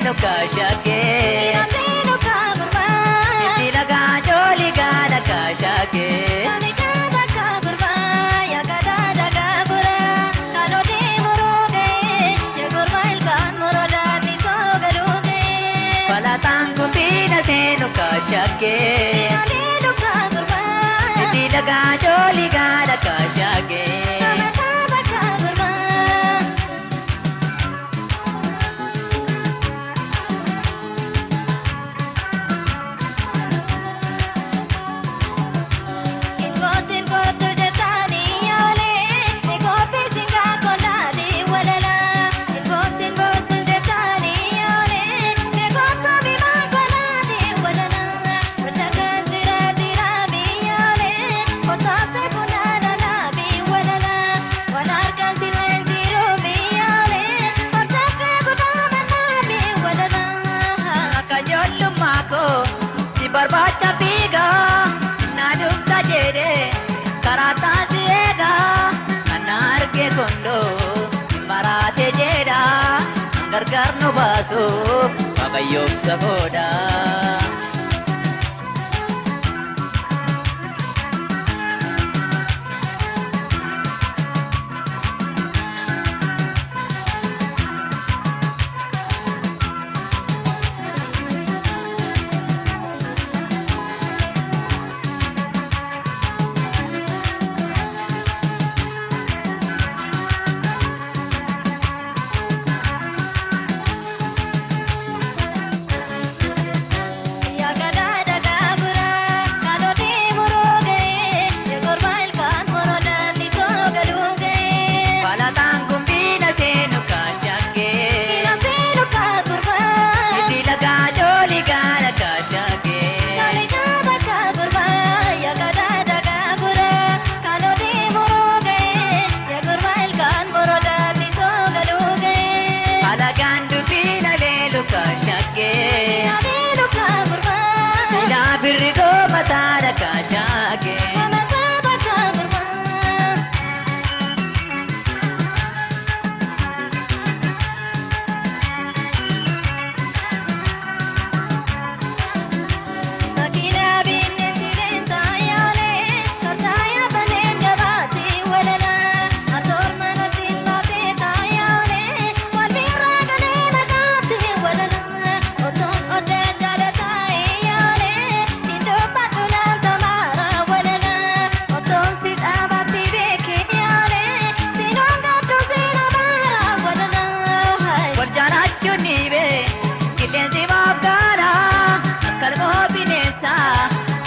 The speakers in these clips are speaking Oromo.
seenu kaashakee itti lagaa joolii gaala kaashakee. Falataan guddina seenu kaashakee itti lagaa joolii gaala kaashakee. Barbacha piga na dukta jede karata siega anar ke kondo marate jeda gargar no basu pagayok saboda. Birgo matara kaashake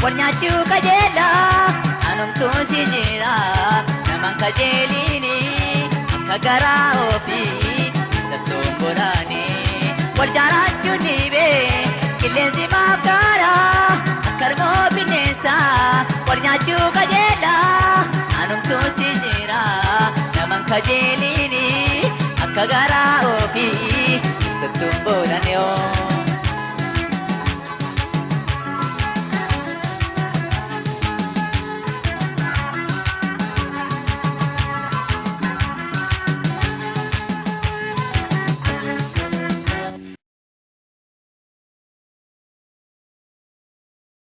Warnyachu kajela anum tu si jira namang kajelini kagara opi satumburani warjarachu nibe kilenzi mapkara karmo binesa warnyachu kajela anum tu si jira namang kajeli